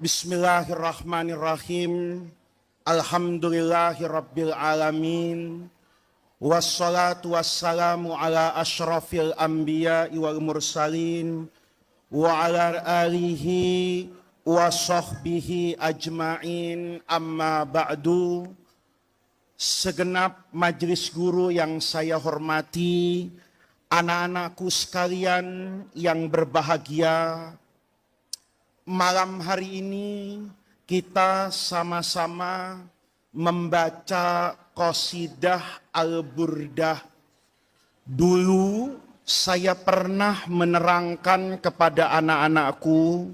Bismillahirrahmanirrahim. Alhamdulillahirabbil alamin. Wassalatu wassalamu ala asyrafil anbiya'i wal mursalin wa ala alihi wa sahbihi ajma'in, amma ba'du. Segenap majelis guru yang saya hormati, anak-anakku sekalian yang berbahagia, malam hari ini kita sama-sama membaca qasidah Al-Burdah. Dulu saya pernah menerangkan kepada anak-anakku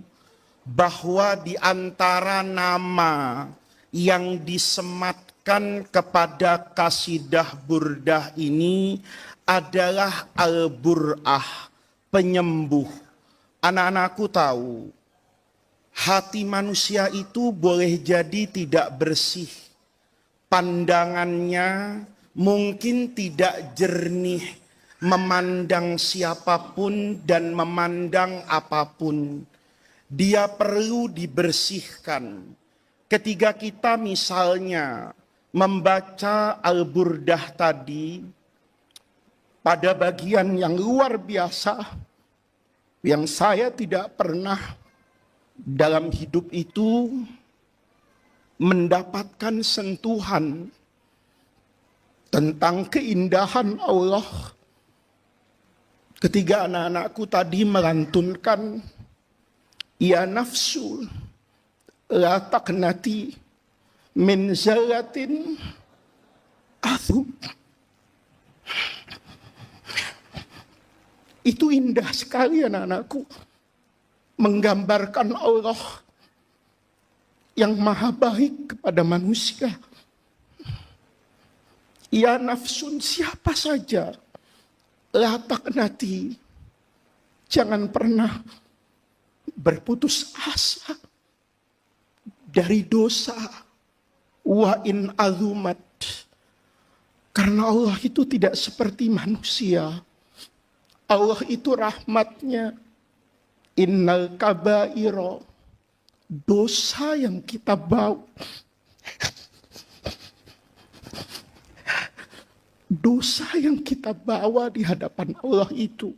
bahwa di antara nama yang disematkan kepada qasidah Burdah ini adalah Al-Bur'ah, penyembuh. Anak-anakku tahu, hati manusia itu boleh jadi tidak bersih. Pandangannya mungkin tidak jernih memandang siapapun dan memandang apapun. Dia perlu dibersihkan. Ketika kita misalnya membaca Al-Burdah tadi, pada bagian yang luar biasa, yang saya tidak pernah dalam hidup itu mendapatkan sentuhan tentang keindahan Allah, ketika anak-anakku tadi melantunkan, ya nafsu la taqnati min zallatin azum. Itu indah sekali anak-anakku, menggambarkan Allah yang maha baik kepada manusia. Ya nafsun, siapa saja, la taqnati, jangan pernah berputus asa dari dosa. Wa in azumat, karena Allah itu tidak seperti manusia. Allah itu rahmatnya. Innal kabairo, dosa yang kita bawa, dosa yang kita bawa di hadapan Allah itu,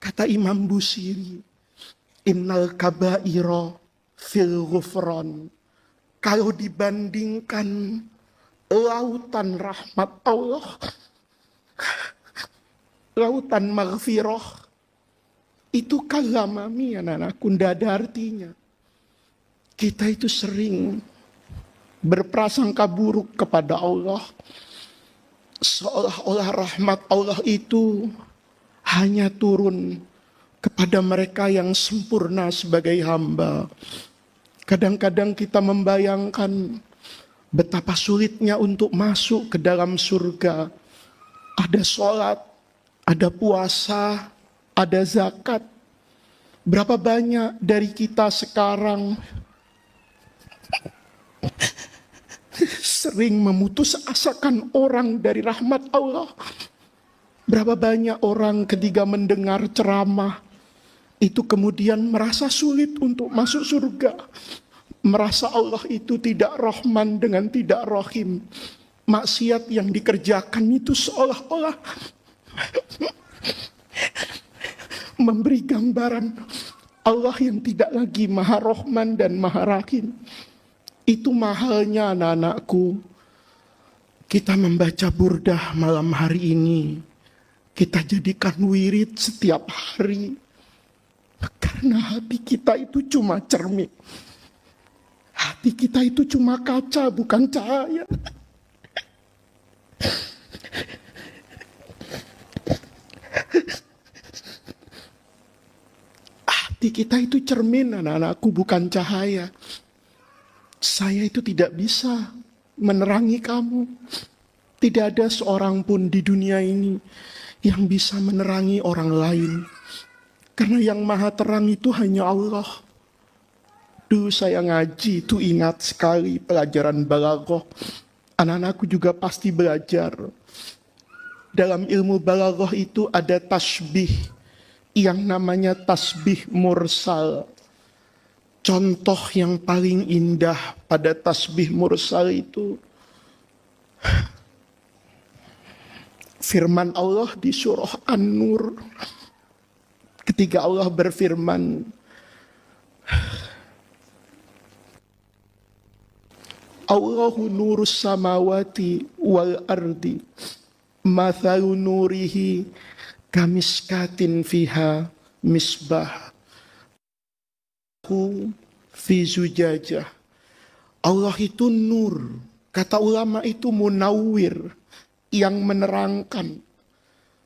kata Imam Busiri, innal kabairo fil ghufran, kalau dibandingkan lautan rahmat Allah, lautan maghfirah, itu kalamami anak-anakku, tidak ada artinya. Kita itu sering berprasangka buruk kepada Allah, seolah-olah rahmat Allah itu hanya turun kepada mereka yang sempurna sebagai hamba. Kadang-kadang kita membayangkan betapa sulitnya untuk masuk ke dalam surga. Ada sholat, ada puasa, ada zakat. Berapa banyak dari kita sekarang sering memutus asakan orang dari rahmat Allah. Berapa banyak orang ketika mendengar ceramah itu kemudian merasa sulit untuk masuk surga. Merasa Allah itu tidak rahman dengan tidak rahim. Maksiat yang dikerjakan itu seolah-olah memberi gambaran Allah yang tidak lagi maha rahman dan maha rahim. Itu mahalnya anak-anakku, kita membaca burdah malam hari ini, kita jadikan wirid setiap hari. Karena hati kita itu cuma cermin, hati kita itu cuma kaca, bukan cahaya. Hati kita itu cermin anak-anakku, bukan cahaya. Saya itu tidak bisa menerangi kamu. Tidak ada seorang pun di dunia ini yang bisa menerangi orang lain. Karena yang maha terang itu hanya Allah. Dulu saya ngaji itu ingat sekali pelajaran balaghah. Anak-anakku juga pasti belajar. Dalam ilmu balaghah itu ada tasbih yang namanya tasbih mursal. Contoh yang paling indah pada tasbih mursal itu firman Allah di surah An-Nur. Ketika Allah berfirman, Allahu nurus samawati wal ardi, mathalu nurihi kamiskatin fiha misbah fi zujajah. Allah itu nur. Kata ulama itu munawwir, yang menerangkan.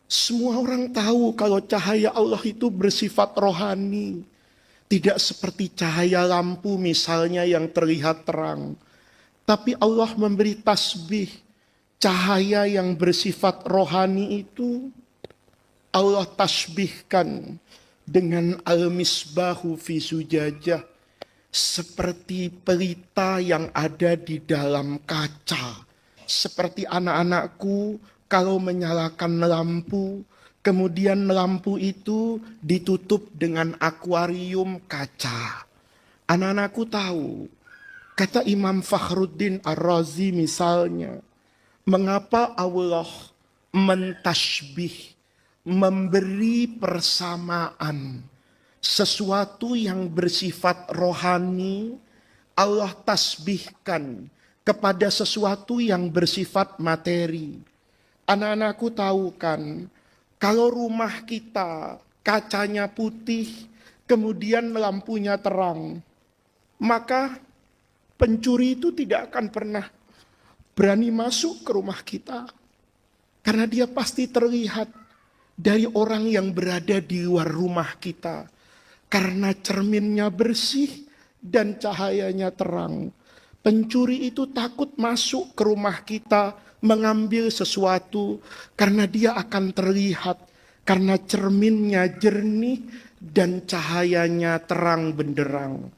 Semua orang tahu kalau cahaya Allah itu bersifat rohani. Tidak seperti cahaya lampu misalnya yang terlihat terang. Tapi Allah memberi tasbih. Cahaya yang bersifat rohani itu Allah tasbihkan dengan al-misbahu fi zujajah, seperti pelita yang ada di dalam kaca. Seperti anak-anakku kalau menyalakan lampu, kemudian lampu itu ditutup dengan akuarium kaca. Anak-anakku tahu, kata Imam Fakhruddin Ar-Razi misalnya, mengapa Allah mentasbih, memberi persamaan sesuatu yang bersifat rohani, Allah tasbihkan kepada sesuatu yang bersifat materi. Anak-anakku tahu kan, kalau rumah kita kacanya putih, kemudian lampunya terang, maka pencuri itu tidak akan pernah berani masuk ke rumah kita. Karena dia pasti terlihat dari orang yang berada di luar rumah kita. Karena cerminnya bersih dan cahayanya terang. Pencuri itu takut masuk ke rumah kita mengambil sesuatu karena dia akan terlihat. Karena cerminnya jernih dan cahayanya terang benderang.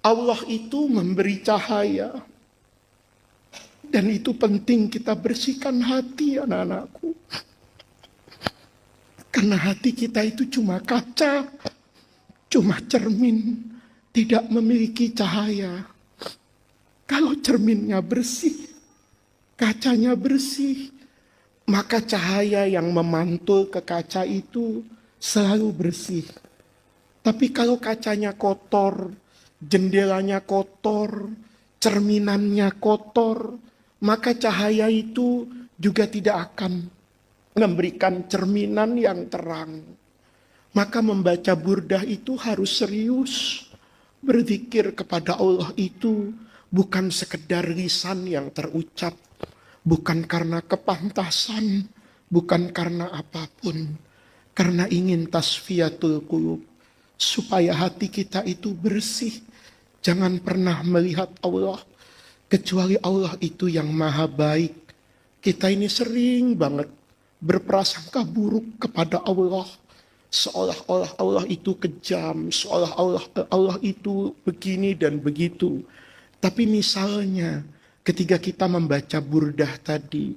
Allah itu memberi cahaya. Dan itu penting kita bersihkan hati anak-anakku. Karena hati kita itu cuma kaca, cuma cermin, tidak memiliki cahaya. Kalau cerminnya bersih, kacanya bersih, maka cahaya yang memantul ke kaca itu selalu bersih. Tapi kalau kacanya kotor, jendelanya kotor, cerminannya kotor, maka cahaya itu juga tidak akan memberikan cerminan yang terang. Maka membaca burdah itu harus serius. Berzikir kepada Allah itu bukan sekedar lisan yang terucap. Bukan karena kepantasan, bukan karena apapun. Karena ingin tasfiyatul qulub. Supaya hati kita itu bersih. Jangan pernah melihat Allah kecuali Allah itu yang maha baik. Kita ini sering banget berprasangka buruk kepada Allah. Seolah-olah Allah itu kejam, seolah-olah Allah itu begini dan begitu. Tapi misalnya ketika kita membaca burdah tadi,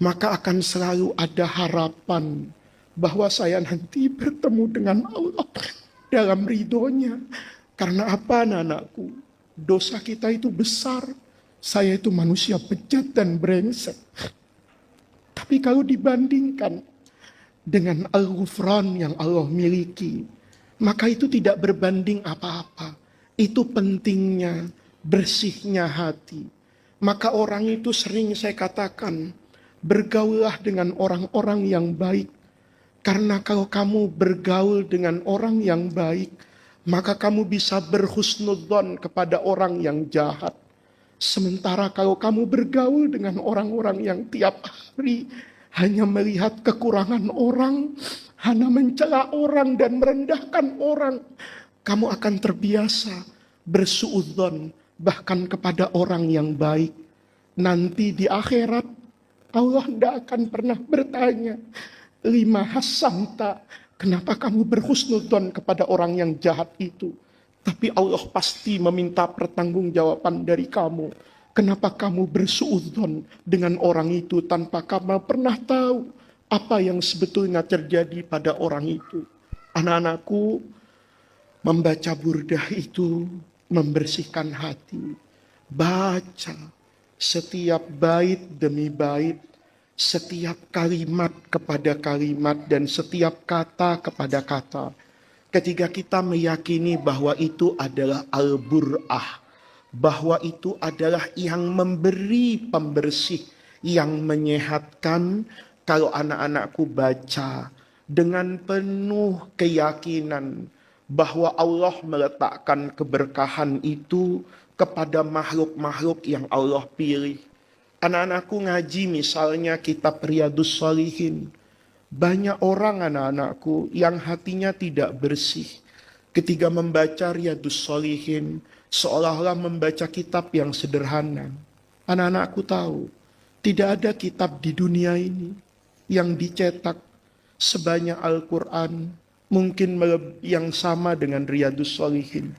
maka akan selalu ada harapan bahwa saya nanti bertemu dengan Allah dalam ridhonya. Karena apa anak-anakku? Dosa kita itu besar. Saya itu manusia bejat dan brengsek. Tapi kalau dibandingkan dengan al-ghufran yang Allah miliki, maka itu tidak berbanding apa-apa. Itu pentingnya, bersihnya hati. Maka orang itu sering saya katakan, bergaullah dengan orang-orang yang baik. Karena kalau kamu bergaul dengan orang yang baik, maka kamu bisa berhusnudzon kepada orang yang jahat. Sementara kalau kamu bergaul dengan orang-orang yang tiap hari hanya melihat kekurangan orang, hanya mencela orang dan merendahkan orang, kamu akan terbiasa bersuudzon bahkan kepada orang yang baik. Nanti di akhirat Allah tidak akan pernah bertanya, lima hasanta, kenapa kamu berhusnudzon kepada orang yang jahat itu? Tapi Allah pasti meminta pertanggungjawaban dari kamu. Kenapa kamu bersuudzon dengan orang itu tanpa kamu pernah tahu apa yang sebetulnya terjadi pada orang itu? Anak-anakku, membaca burdah itu membersihkan hati. Baca setiap bait demi bait, setiap kalimat kepada kalimat, dan setiap kata kepada kata. Ketika kita meyakini bahwa itu adalah al-bur'ah, bahwa itu adalah yang memberi pembersih, yang menyehatkan. Kalau anak-anakku baca dengan penuh keyakinan bahwa Allah meletakkan keberkahan itu kepada makhluk-makhluk yang Allah pilih. Anak-anakku ngaji misalnya kitab Riyadhus Shalihin. Banyak orang anak-anakku yang hatinya tidak bersih. Ketika membaca Riyadhus Shalihin, seolah-olah membaca kitab yang sederhana. Anak-anakku tahu, tidak ada kitab di dunia ini yang dicetak sebanyak Al-Quran, mungkin yang sama dengan Riyadhus Shalihin.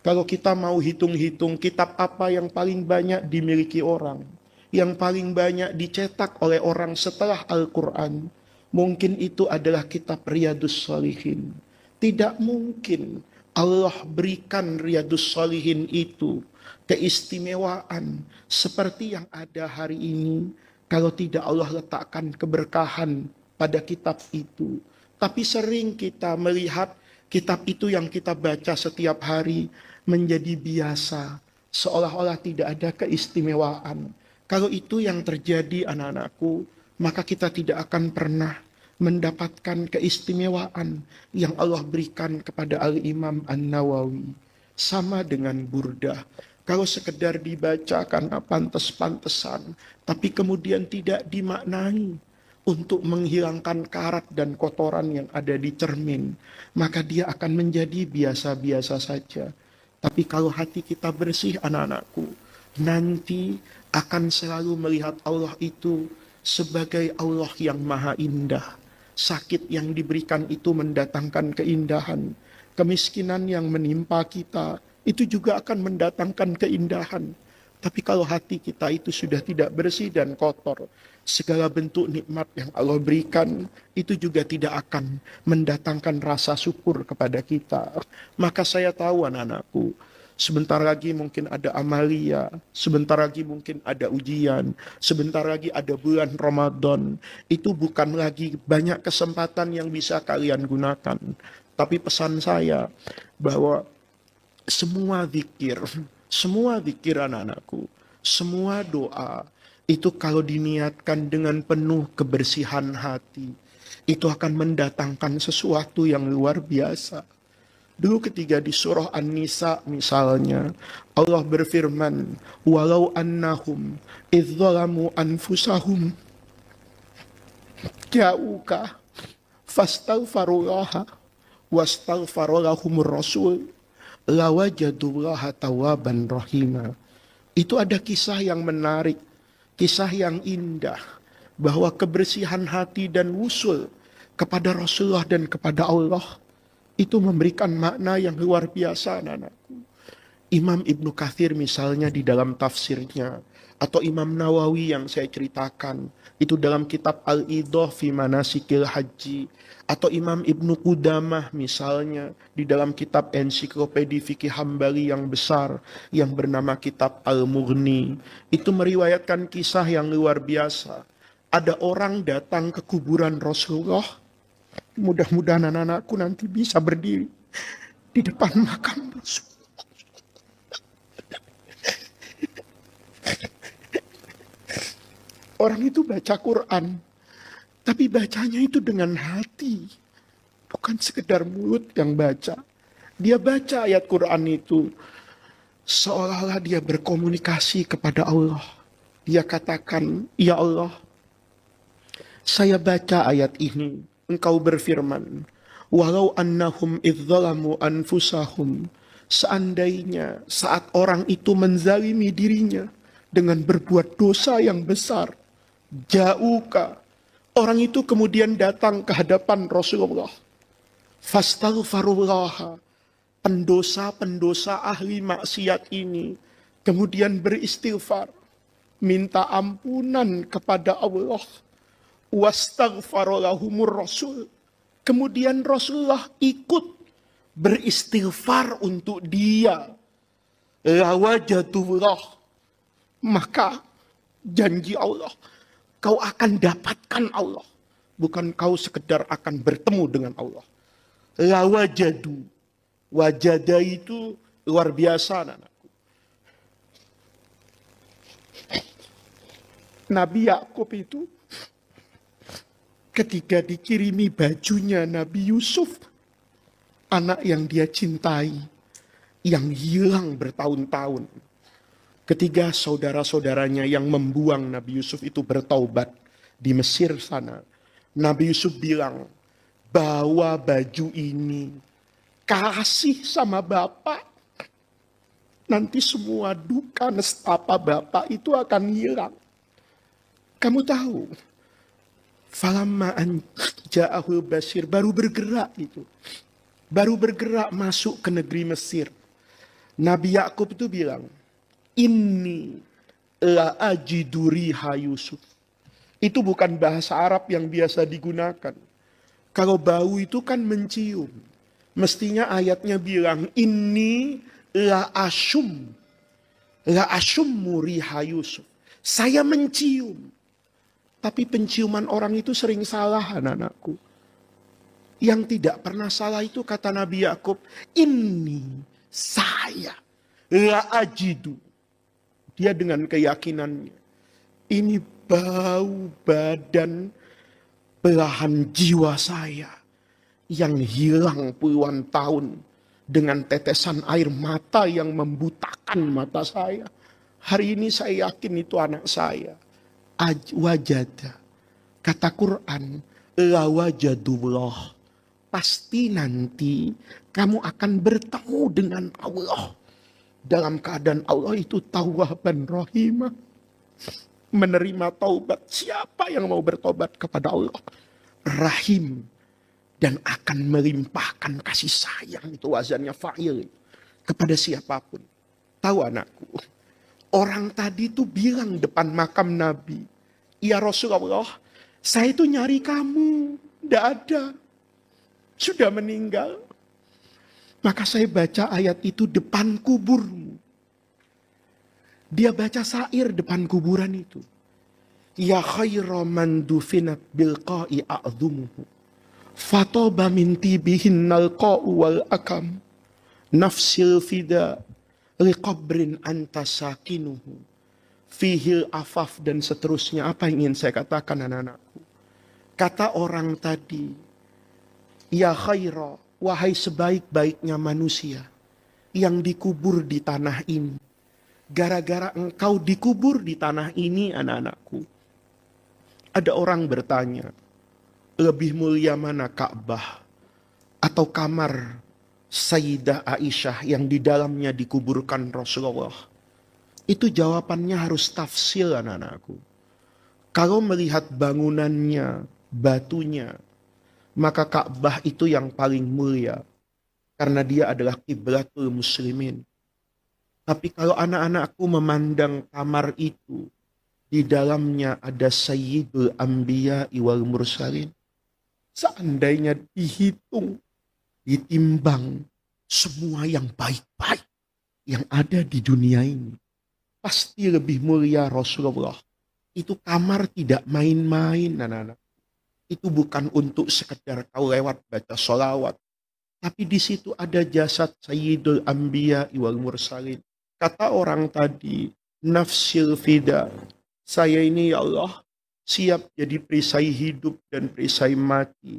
Kalau kita mau hitung-hitung kitab apa yang paling banyak dimiliki orang, yang paling banyak dicetak oleh orang setelah Al-Quran, mungkin itu adalah kitab Riyadhus Shalihin. Tidak mungkin Allah berikan Riyadhus Shalihin itu keistimewaan seperti yang ada hari ini kalau tidak Allah letakkan keberkahan pada kitab itu. Tapi sering kita melihat kitab itu yang kita baca setiap hari menjadi biasa, seolah-olah tidak ada keistimewaan. Kalau itu yang terjadi anak-anakku, maka kita tidak akan pernah mendapatkan keistimewaan yang Allah berikan kepada Al-Imam An-Nawawi. Sama dengan Burdah. Kalau sekedar dibaca karena pantes-pantesan, tapi kemudian tidak dimaknai untuk menghilangkan karat dan kotoran yang ada di cermin, maka dia akan menjadi biasa-biasa saja. Tapi kalau hati kita bersih anak-anakku, nanti akan selalu melihat Allah itu sebagai Allah yang maha indah. Sakit yang diberikan itu mendatangkan keindahan. Kemiskinan yang menimpa kita itu juga akan mendatangkan keindahan. Tapi kalau hati kita itu sudah tidak bersih dan kotor, segala bentuk nikmat yang Allah berikan itu juga tidak akan mendatangkan rasa syukur kepada kita. Maka saya tahu anak-anakku, sebentar lagi mungkin ada amalia, sebentar lagi mungkin ada ujian, sebentar lagi ada bulan Ramadan. Itu bukan lagi banyak kesempatan yang bisa kalian gunakan. Tapi pesan saya bahwa semua zikir anak-anakku, semua doa, itu kalau diniatkan dengan penuh kebersihan hati, itu akan mendatangkan sesuatu yang luar biasa. Dulu ketika di surah An-Nisa misalnya, Allah berfirman, walau annahum idzalamu anfusahum ja'uka fastaghfirullaha wastaghfaralahumur rasul lawajadullaha tawaban rahima. Itu ada kisah yang menarik, kisah yang indah, bahwa kebersihan hati dan wusul kepada Rasulullah dan kepada Allah itu memberikan makna yang luar biasa anak-anakku. Imam Ibnu Katsir misalnya di dalam tafsirnya, atau Imam Nawawi yang saya ceritakan itu dalam kitab Al-Idah fi Manasikil Haji, atau Imam Ibnu Qudamah misalnya di dalam kitab ensiklopedi fikih Hambali yang besar yang bernama kitab Al-Mughni, itu meriwayatkan kisah yang luar biasa. Ada orang datang ke kuburan Rasulullah, mudah-mudahan anak-anakku nanti bisa berdiri di depan makam Rasul. Orang itu baca Quran, tapi bacanya itu dengan hati, bukan sekedar mulut yang baca. Dia baca ayat Quran itu seolah-olah dia berkomunikasi kepada Allah. Dia katakan, ya Allah, saya baca ayat ini, Engkau berfirman, walau annahum idzalamu anfusahum, seandainya saat orang itu menzalimi dirinya dengan berbuat dosa yang besar, ja'uka, orang itu kemudian datang ke hadapan Rasulullah, fastaghfirullaha, pendosa-pendosa ahli maksiat ini kemudian beristighfar, minta ampunan kepada Allah, wastaghfaralahumur rasul, kemudian Rasulullah ikut beristighfar untuk dia. lawajadullah, maka janji Allah, kau akan dapatkan Allah. Bukan kau sekedar akan bertemu dengan Allah. Lawajadu, wajada itu luar biasa, anakku. Nabi Yakub itu ketika dikirimi bajunya Nabi Yusuf, anak yang dia cintai, yang hilang bertahun-tahun. Ketika saudara-saudaranya yang membuang Nabi Yusuf itu bertaubat di Mesir sana, Nabi Yusuf bilang, bawa baju ini, kasih sama Bapak. Nanti semua duka nestapa Bapak itu akan hilang. Kamu tahu, falamma an ja'ahul basir, baru bergerak itu. Baru bergerak masuk ke negeri Mesir. Nabi Yakub itu bilang, inni la ajidu riha Yusuf. Itu bukan bahasa Arab yang biasa digunakan. Kalau bau itu kan mencium. Mestinya ayatnya bilang, inni la asyummu riha Yusuf. Saya mencium. Tapi penciuman orang itu sering salah, anak-anakku. Yang tidak pernah salah itu kata Nabi Yakub, ini saya la ajidu. Dia dengan keyakinannya, ini bau badan belahan jiwa saya yang hilang puluhan tahun dengan tetesan air mata yang membutakan mata saya. Hari ini saya yakin itu anak saya. Wajada, kata Quran, la wajadullah. Pasti nanti kamu akan bertemu dengan Allah. Dalam keadaan Allah itu tawwaban rahimah. Menerima taubat. Siapa yang mau bertobat kepada Allah? Rahim. Dan akan melimpahkan kasih sayang. Itu wazannya fa'il. Kepada siapapun. Tahu anakku. Orang tadi itu bilang depan makam Nabi. Ya Rasulullah, saya itu nyari kamu. Tidak ada. Sudah meninggal. Maka saya baca ayat itu depan kuburmu. Dia baca syair depan kuburan itu. Ya khaira man dufinat bilqa'i a'zumuhu. Fatoba min tibihin nalqa'u wal akam. Nafsil fida liqabrin anta sakinuhu. Fihil afaf dan seterusnya. Apa yang ingin saya katakan anak-anakku? Kata orang tadi, ya khaira, wahai sebaik-baiknya manusia yang dikubur di tanah ini. Gara-gara engkau dikubur di tanah ini, anak-anakku. Ada orang bertanya, lebih mulia mana Ka'bah atau kamar Sayyidah Aisyah yang di dalamnya dikuburkan Rasulullah? Itu jawabannya harus tafsil, anak-anakku. Kalau melihat bangunannya, batunya, maka Ka'bah itu yang paling mulia. Karena dia adalah kiblatul muslimin. Tapi kalau anak-anakku memandang kamar itu, di dalamnya ada Sayyidul Anbiya wal Mursalin. Seandainya dihitung, ditimbang semua yang baik-baik yang ada di dunia ini, pasti lebih mulia Rasulullah. Itu kamar tidak main-main, anak-anak. Itu bukan untuk sekedar kau lewat baca sholawat. Tapi di situ ada jasad Sayyidul Anbiya wal Mursalin. Kata orang tadi, nafsil fida. Saya ini ya Allah siap jadi perisai hidup dan perisai mati.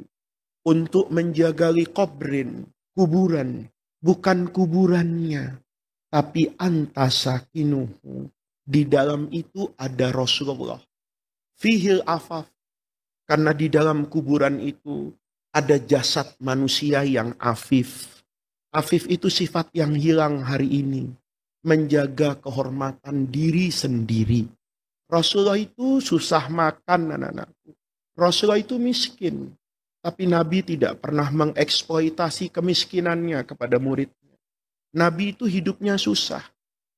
Untuk menjaga liqabrin, kuburan. Bukan kuburannya. Tapi antasakinuhu. Di dalam itu ada Rasulullah. Fihil afaf. Karena di dalam kuburan itu ada jasad manusia yang afif. Afif itu sifat yang hilang hari ini. Menjaga kehormatan diri sendiri. Rasulullah itu susah makan, anak-anakku. Rasulullah itu miskin. Tapi Nabi tidak pernah mengeksploitasi kemiskinannya kepada muridnya. Nabi itu hidupnya susah.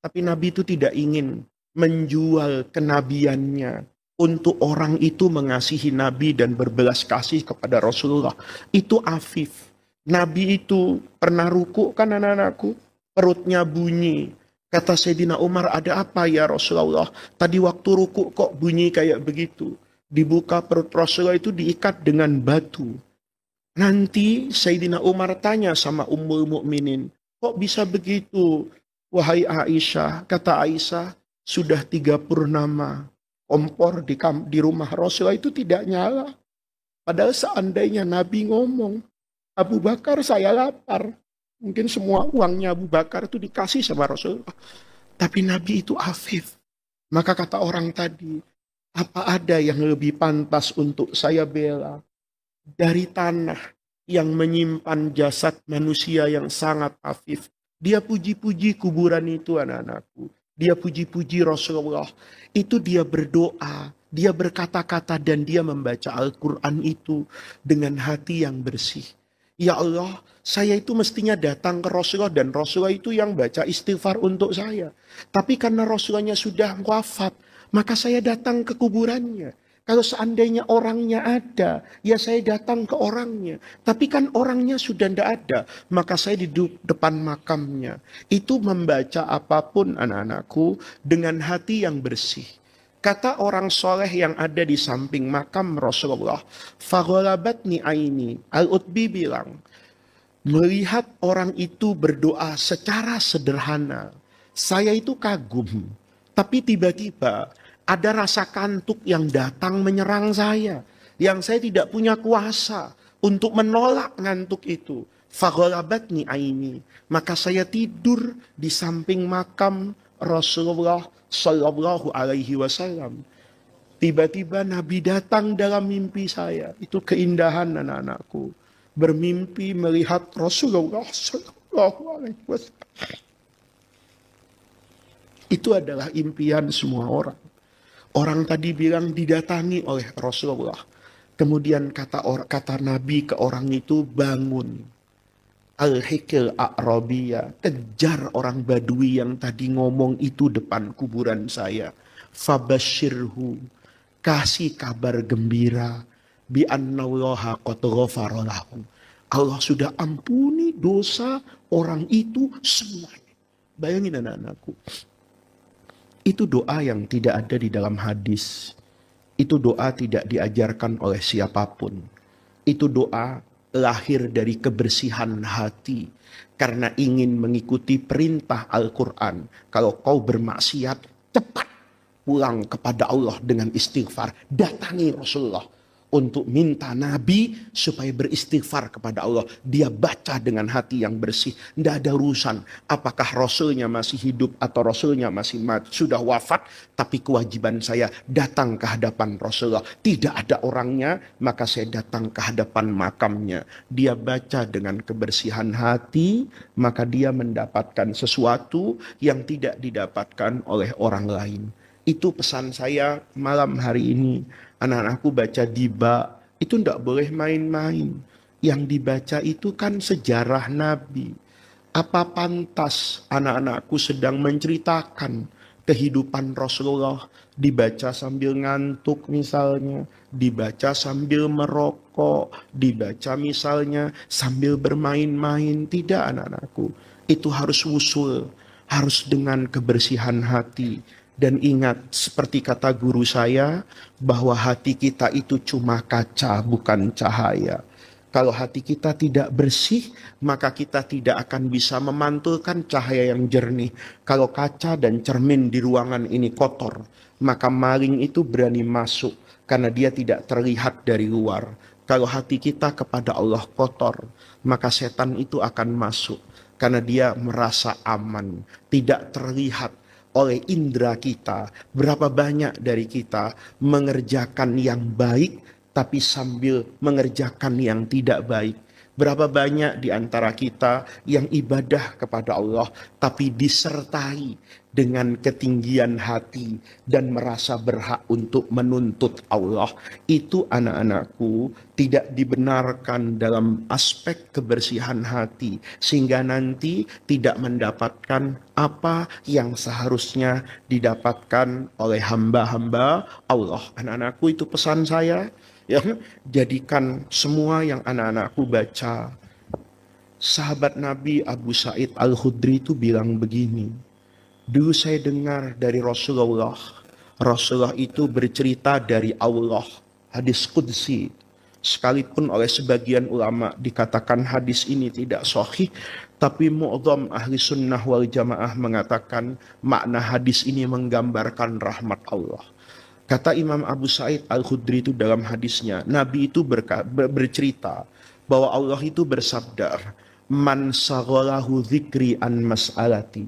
Tapi Nabi itu tidak ingin menjual kenabiannya untuk orang itu mengasihi Nabi dan berbelas kasih kepada Rasulullah. Itu afif. Nabi itu pernah ruku kan anak-anakku? Perutnya bunyi. Kata Sayyidina Umar, ada apa ya Rasulullah? Tadi waktu ruku kok bunyi kayak begitu. Dibuka perut Rasulullah itu diikat dengan batu. Nanti Sayyidina Umar tanya sama Ummul Mukminin, kok bisa begitu? Wahai Aisyah, kata Aisyah, sudah 3 purnama. Kompor di rumah Rasulullah itu tidak nyala. Padahal seandainya Nabi ngomong, Abu Bakar saya lapar. Mungkin semua uangnya Abu Bakar itu dikasih sama Rasulullah. Tapi Nabi itu afif. Maka kata orang tadi, apa ada yang lebih pantas untuk saya bela dari tanah yang menyimpan jasad manusia yang sangat afif. Dia puji-puji kuburan itu anak-anakku. Dia puji-puji Rasulullah. Itu dia berdoa. Dia berkata-kata dan dia membaca Al-Quran itu dengan hati yang bersih. Ya Allah, saya itu mestinya datang ke Rasulullah dan Rasulullah itu yang baca istighfar untuk saya. Tapi karena Rasulullahnya sudah wafat, maka saya datang ke kuburannya. Kalau seandainya orangnya ada, ya saya datang ke orangnya. Tapi kan orangnya sudah tidak ada, maka saya di depan makamnya. Itu membaca apapun anak-anakku dengan hati yang bersih. Kata orang soleh yang ada di samping makam Rasulullah, faghalabatni aini. Al-Utbi bilang, melihat orang itu berdoa secara sederhana, saya itu kagum. Tapi tiba-tiba ada rasa kantuk yang datang menyerang saya, yang saya tidak punya kuasa untuk menolak ngantuk itu. Faghalabatni aini. Maka saya tidur di samping makam Rasulullah Sallallahu Alaihi Wasallam. Tiba-tiba Nabi datang dalam mimpi saya. Itu keindahan anak-anakku. Bermimpi melihat Rasulullah Sallallahu Alaihi Wasallam. Itu adalah impian semua orang. Orang tadi bilang didatangi oleh Rasulullah. Kemudian kata Nabi ke orang itu, bangun. Al-Hikil A'rabiyah, kejar orang Badui yang tadi ngomong itu depan kuburan saya. Fabashirhu, kasih kabar gembira, bi annallaha qad ghafara lahu. Allah sudah ampuni dosa orang itu semuanya. Bayangin anak-anakku. Itu doa yang tidak ada di dalam hadis. Itu doa tidak diajarkan oleh siapapun. Itu doa lahir dari kebersihan hati. Karena ingin mengikuti perintah Al-Quran. Kalau kau bermaksiat, cepat pulang kepada Allah dengan istighfar. Datangi Rasulullah untuk minta Nabi supaya beristighfar kepada Allah. Dia baca dengan hati yang bersih. Tidak ada urusan apakah Rasulnya masih hidup atau Rasulnya masih mati, sudah wafat. Tapi kewajiban saya datang ke hadapan Rasulullah. Tidak ada orangnya, maka saya datang ke hadapan makamnya. Dia baca dengan kebersihan hati, maka dia mendapatkan sesuatu yang tidak didapatkan oleh orang lain. Itu pesan saya malam hari ini. Anak-anakku baca diba, itu tidak boleh main-main. Yang dibaca itu kan sejarah Nabi. Apa pantas anak-anakku sedang menceritakan kehidupan Rasulullah, dibaca sambil ngantuk misalnya, dibaca sambil merokok, dibaca misalnya sambil bermain-main. Tidak anak-anakku, itu harus wusul, harus dengan kebersihan hati. Dan ingat, seperti kata guru saya, bahwa hati kita itu cuma kaca, bukan cahaya. Kalau hati kita tidak bersih, maka kita tidak akan bisa memantulkan cahaya yang jernih. Kalau kaca dan cermin di ruangan ini kotor, maka maling itu berani masuk, karena dia tidak terlihat dari luar. Kalau hati kita kepada Allah kotor, maka setan itu akan masuk, karena dia merasa aman, tidak terlihat oleh indera kita. Berapa banyak dari kita mengerjakan yang baik tapi sambil mengerjakan yang tidak baik. Berapa banyak di antara kita yang ibadah kepada Allah tapi disertai dengan ketinggian hati dan merasa berhak untuk menuntut Allah. Itu anak-anakku tidak dibenarkan dalam aspek kebersihan hati. Sehingga nanti tidak mendapatkan apa yang seharusnya didapatkan oleh hamba-hamba Allah. Anak-anakku, itu pesan saya. Ya, jadikan semua yang anak-anakku baca. Sahabat Nabi Abu Sa'id Al-Khudri itu bilang begini, Dulu saya dengar dari Rasulullah. Rasulullah itu bercerita dari Allah. Hadis Qudsi. Sekalipun oleh sebagian ulama dikatakan hadis ini tidak sahih, tapi mu'adham ahli sunnah wal jamaah mengatakan makna hadis ini menggambarkan rahmat Allah. Kata Imam Abu Sa'id Al-Khudri itu dalam hadisnya, Nabi itu bercerita bahwa Allah itu bersabda, man saghalahu dzikri an mas'alati.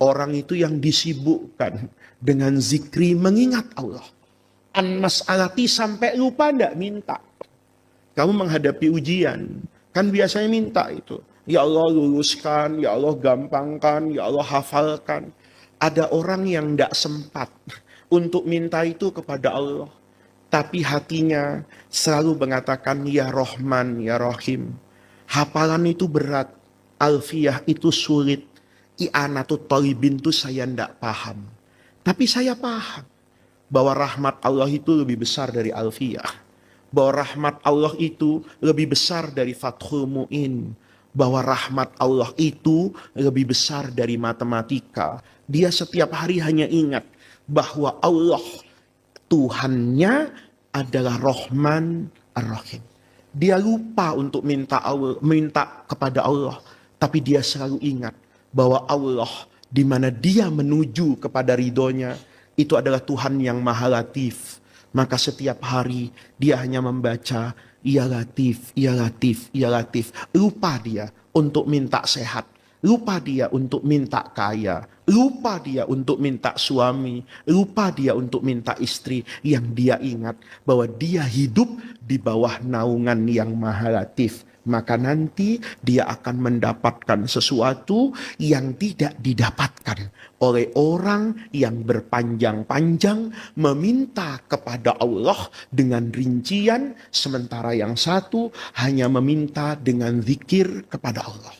Orang itu yang disibukkan dengan zikri mengingat Allah. An mas'alati sampai lupa ndak minta. Kamu menghadapi ujian, kan biasanya minta itu. Ya Allah luluskan, ya Allah gampangkan, ya Allah hafalkan. Ada orang yang tidak sempat untuk minta itu kepada Allah. Tapi hatinya selalu mengatakan, ya Rahman, ya Rahim. Hafalan itu berat, alfiyah itu sulit, i'anatut thalibin itu saya tidak paham. Tapi saya paham bahwa rahmat Allah itu lebih besar dari alfiyah. Bahwa rahmat Allah itu lebih besar dari Fathul Mu'in. Bahwa rahmat Allah itu lebih besar dari matematika. Dia setiap hari hanya ingat bahwa Allah Tuhannya adalah Rahman Ar-Rahim. Dia lupa untuk minta kepada Allah. Tapi dia selalu ingat bahwa Allah di mana dia menuju kepada ridhonya itu adalah Tuhan yang Maha Latif. Maka setiap hari dia hanya membaca, ya Latif, ya Latif, ya Latif. Lupa dia untuk minta sehat. Lupa dia untuk minta kaya. Lupa dia untuk minta suami. Lupa dia untuk minta istri. Yang dia ingat bahwa dia hidup di bawah naungan yang Maha Latif. Maka nanti dia akan mendapatkan sesuatu yang tidak didapatkan oleh orang yang berpanjang-panjang meminta kepada Allah dengan rincian, sementara yang satu hanya meminta dengan zikir kepada Allah.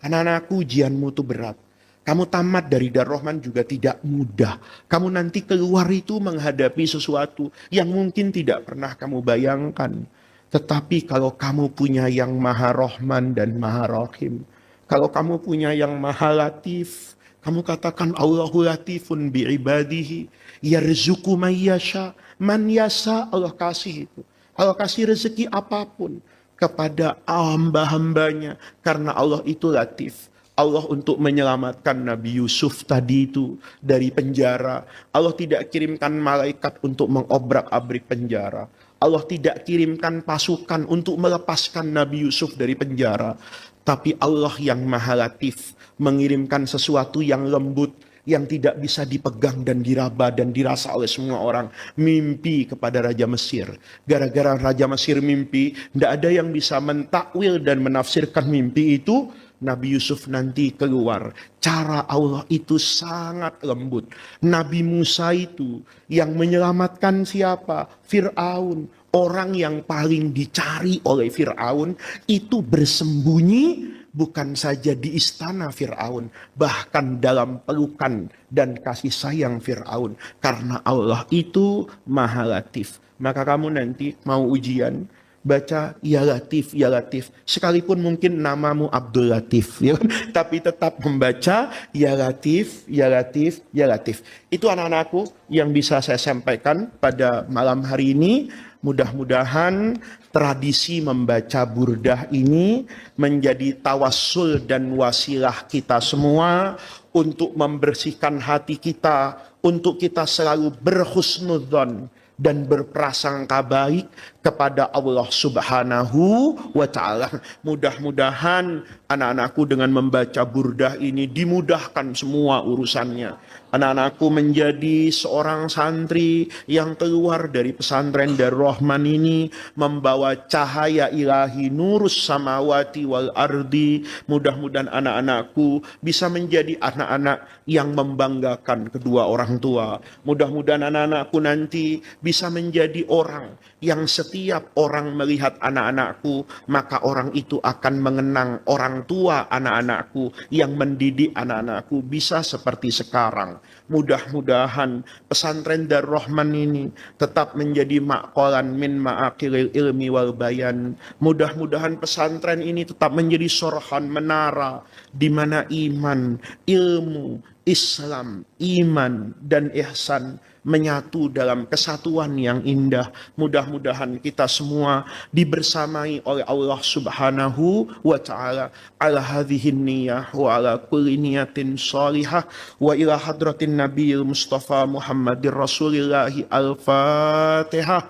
Anak-anakku, ujianmu itu berat. Kamu tamat dari Darul Rahman juga tidak mudah. Kamu nanti keluar itu menghadapi sesuatu yang mungkin tidak pernah kamu bayangkan. Tetapi kalau kamu punya yang Maha Rahman dan Maha Rahim, kalau kamu punya yang Maha Latif, kamu katakan Allahu Latifun bi'ibadihi, yarzuqu man yasha, man yasha, Allah kasih itu. Allah kasih rezeki apapun kepada hamba-hambanya, karena Allah itu Latif. Allah untuk menyelamatkan Nabi Yusuf tadi itu dari penjara. Allah tidak kirimkan malaikat untuk mengobrak-abrik penjara. Allah tidak kirimkan pasukan untuk melepaskan Nabi Yusuf dari penjara. Tapi Allah yang Maha Latif mengirimkan sesuatu yang lembut, yang tidak bisa dipegang dan diraba dan dirasa oleh semua orang. Mimpi kepada Raja Mesir. Gara-gara Raja Mesir mimpi, tidak ada yang bisa mentakwil dan menafsirkan mimpi itu. Nabi Yusuf nanti keluar. Cara Allah itu sangat lembut. Nabi Musa itu yang menyelamatkan siapa? Fir'aun. Orang yang paling dicari oleh Fir'aun itu bersembunyi bukan saja di istana Fir'aun, bahkan dalam pelukan dan kasih sayang Fir'aun. Karena Allah itu Maha Latif. Maka kamu nanti mau ujian, baca ya Latif, ya Latif. Sekalipun mungkin namamu Abdul Latif, ya, tapi tetap membaca ya Latif, ya Latif, ya Latif. Itu anak-anakku yang bisa saya sampaikan pada malam hari ini. Mudah-mudahan tradisi membaca burdah ini menjadi tawassul dan wasilah kita semua untuk membersihkan hati kita, untuk kita selalu berhusnudzon dan berprasangka baik kepada Allah Subhanahu wa ta'ala. Mudah-mudahan anak-anakku dengan membaca burdah ini dimudahkan semua urusannya. Anak-anakku menjadi seorang santri yang keluar dari pesantren Darul Rahman ini membawa cahaya ilahi nurus samawati wal ardi. Mudah-mudahan anak-anakku bisa menjadi anak-anak yang membanggakan kedua orang tua. Mudah-mudahan anak-anakku nanti bisa menjadi orang yang setiap orang melihat anak-anakku, maka orang itu akan mengenang orang tua anak-anakku yang mendidik anak-anakku bisa seperti sekarang. Mudah-mudahan pesantren Darul Rahman ini tetap menjadi maqalan min ma'aqilil ilmi wal bayan. Mudah-mudahan pesantren ini tetap menjadi sorhan menara di mana iman, ilmu, Islam, iman, dan ihsan menyatu dalam kesatuan yang indah. Mudah-mudahan kita semua dibersamai oleh Allah Subhanahu wa taala ala hadhihin niyah wa ala kulli niyatin shalihah wa ila hadratin nabiyil mustafa Muhammadir Rasulillahi al-Fatihah.